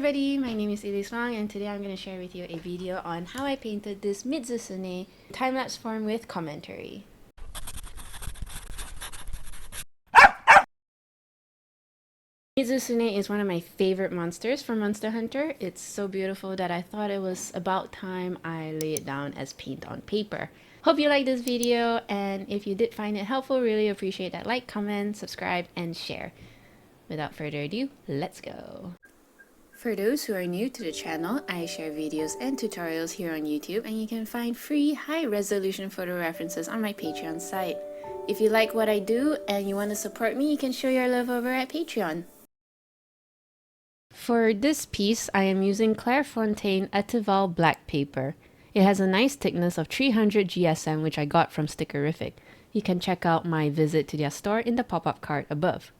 everybody, my name is Elise Wang and today I'm going to share with you a video on how I painted this MIZUTSUNE time-lapse form with commentary. MIZUTSUNE is one of my favorite monsters from Monster Hunter. It's so beautiful that I thought it was about time I lay it down as paint on paper. Hope you like this video, and if you did find it helpful, really appreciate that like, comment, subscribe, and share. Without further ado, let's go! For those who are new to the channel, I share videos and tutorials here on YouTube, and you can find free high-resolution photo references on my Patreon site. If you like what I do and you want to support me, you can show your love over at Patreon. For this piece, I am using Clairefontaine Etival black paper. It has a nice thickness of 300 GSM, which I got from Stickerific. You can check out my visit to their store in the pop-up card above.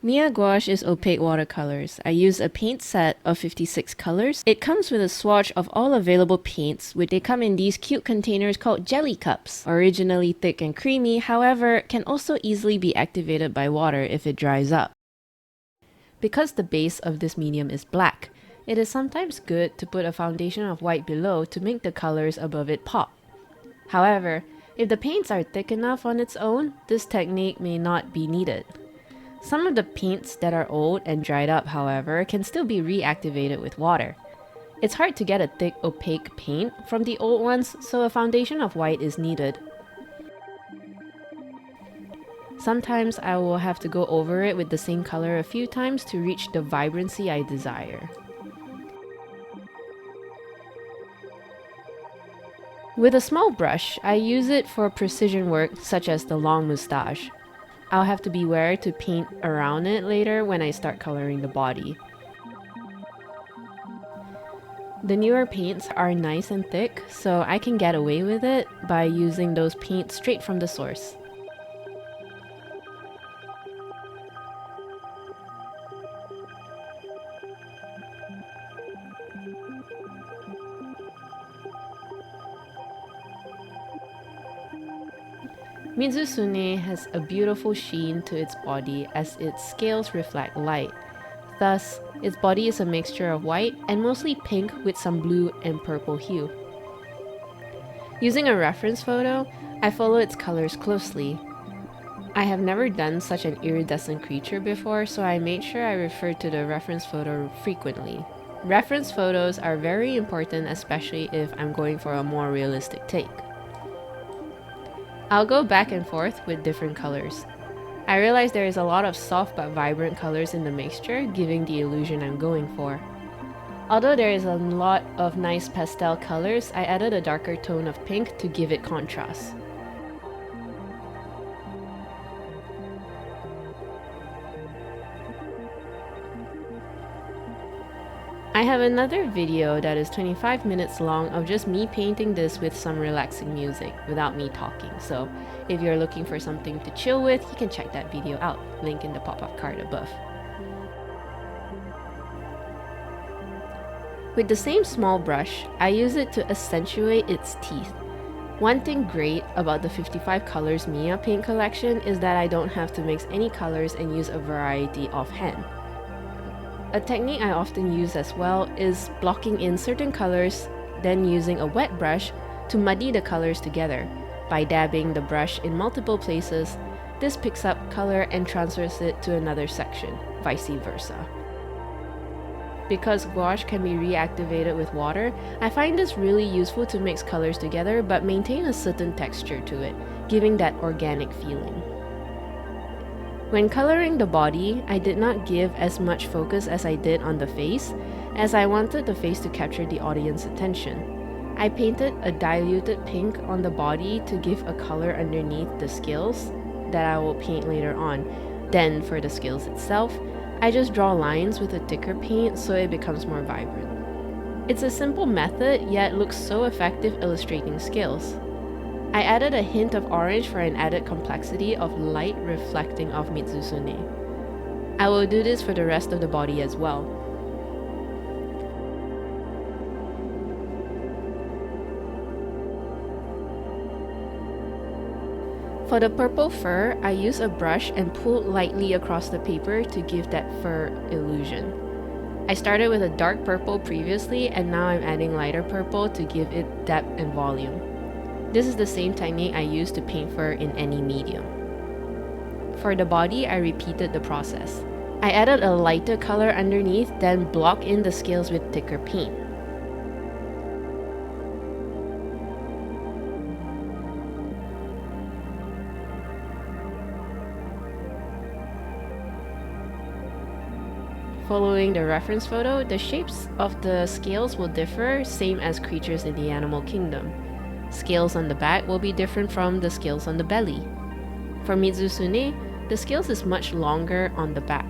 Mia Gouache is opaque watercolors. I use a paint set of 56 colors. It comes with a swatch of all available paints, which they come in these cute containers called jelly cups. Originally thick and creamy, however, can also easily be activated by water if it dries up. Because the base of this medium is black, it is sometimes good to put a foundation of white below to make the colors above it pop. However, if the paints are thick enough on its own, this technique may not be needed. Some of the paints that are old and dried up, however, can still be reactivated with water. It's hard to get a thick, opaque paint from the old ones, so a foundation of white is needed. Sometimes I will have to go over it with the same color a few times to reach the vibrancy I desire. With a small brush, I use it for precision work such as the long moustache. I'll have to beware to paint around it later when I start coloring the body. The newer paints are nice and thick, so I can get away with it by using those paints straight from the source. MIZUTSUNE has a beautiful sheen to its body as its scales reflect light. Thus, its body is a mixture of white and mostly pink with some blue and purple hue. Using a reference photo, I follow its colors closely. I have never done such an iridescent creature before, so I made sure I referred to the reference photo frequently. Reference photos are very important, especially if I'm going for a more realistic take. I'll go back and forth with different colors. I realize there is a lot of soft but vibrant colors in the mixture, giving the illusion I'm going for. Although there is a lot of nice pastel colors, I added a darker tone of pink to give it contrast. I have another video that is 25 minutes long of just me painting this with some relaxing music without me talking, so if you're looking for something to chill with, you can check that video out, link in the pop-up card above. With the same small brush, I use it to accentuate its teeth. One thing great about the 55 colors Mia paint collection is that I don't have to mix any colors and use a variety offhand. A technique I often use as well is blocking in certain colors, then using a wet brush to muddy the colors together. By dabbing the brush in multiple places, this picks up color and transfers it to another section, vice versa. Because gouache can be reactivated with water, I find this really useful to mix colors together but maintain a certain texture to it, giving that organic feeling. When coloring the body, I did not give as much focus as I did on the face, as I wanted the face to capture the audience's attention. I painted a diluted pink on the body to give a color underneath the scales that I will paint later on. Then for the scales itself, I just draw lines with a thicker paint so it becomes more vibrant. It's a simple method, yet looks so effective illustrating scales. I added a hint of orange for an added complexity of light reflecting off MIZUTSUNE. I will do this for the rest of the body as well. For the purple fur, I use a brush and pull lightly across the paper to give that fur illusion. I started with a dark purple previously, and now I'm adding lighter purple to give it depth and volume. This is the same technique I use to paint fur in any medium. For the body, I repeated the process. I added a lighter color underneath, then blocked in the scales with thicker paint. Following the reference photo, the shapes of the scales will differ, same as creatures in the animal kingdom. Scales on the back will be different from the scales on the belly. For MIZUTSUNE, the scales is much longer on the back.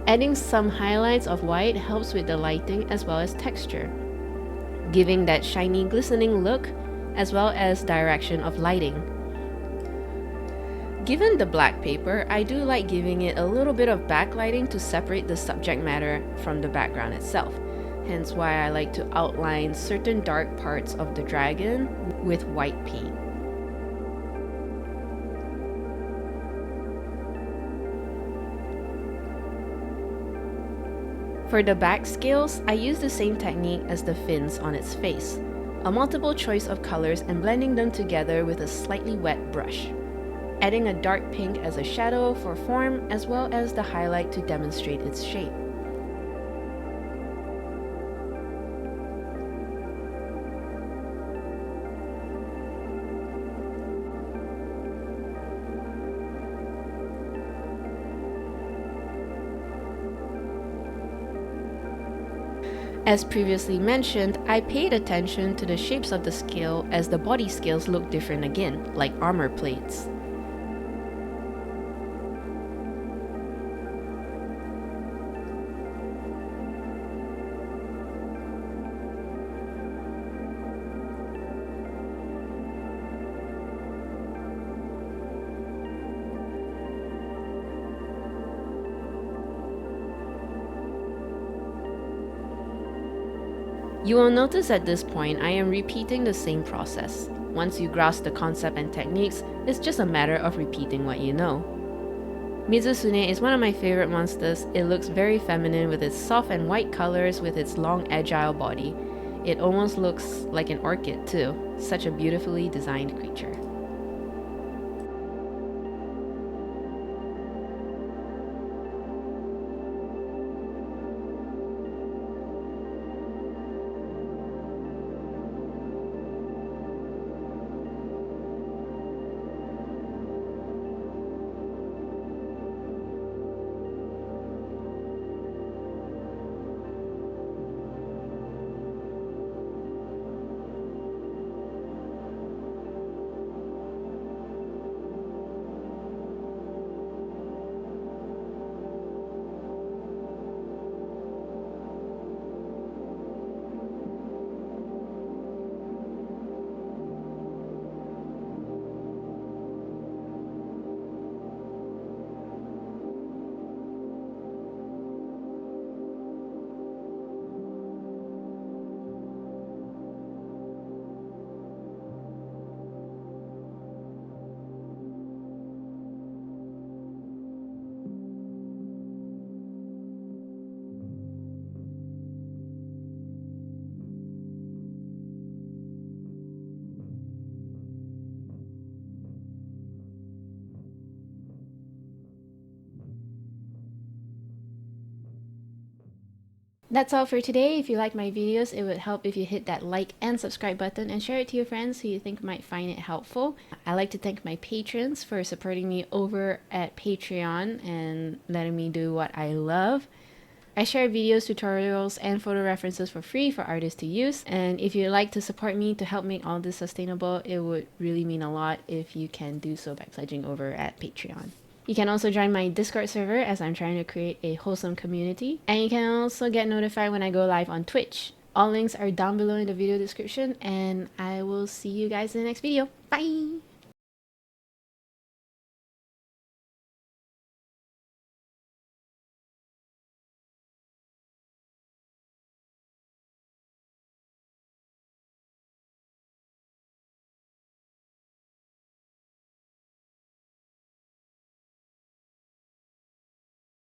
Adding some highlights of white helps with the lighting as well as texture, giving that shiny glistening look as well as direction of lighting. Given the black paper, I do like giving it a little bit of backlighting to separate the subject matter from the background itself, hence why I like to outline certain dark parts of the dragon with white paint. For the back scales, I use the same technique as the fins on its face, a multiple choice of colors and blending them together with a slightly wet brush, adding a dark pink as a shadow for form as well as the highlight to demonstrate its shape. As previously mentioned, I paid attention to the shapes of the scale as the body scales look different again, like armor plates. You will notice at this point I am repeating the same process. Once you grasp the concept and techniques, it's just a matter of repeating what you know. MIZUTSUNE is one of my favorite monsters. It looks very feminine with its soft and white colors with its long agile body. It almost looks like an orchid too. Such a beautifully designed creature. That's all for today. If you like my videos, it would help if you hit that like and subscribe button and share it to your friends who you think might find it helpful. I like to thank my patrons for supporting me over at Patreon and letting me do what I love. I share videos, tutorials, and photo references for free for artists to use. And if you'd like to support me to help make all this sustainable, it would really mean a lot if you can do so by pledging over at Patreon. You can also join my Discord server as I'm trying to create a wholesome community. And you can also get notified when I go live on Twitch. All links are down below in the video description, and I will see you guys in the next video. Bye!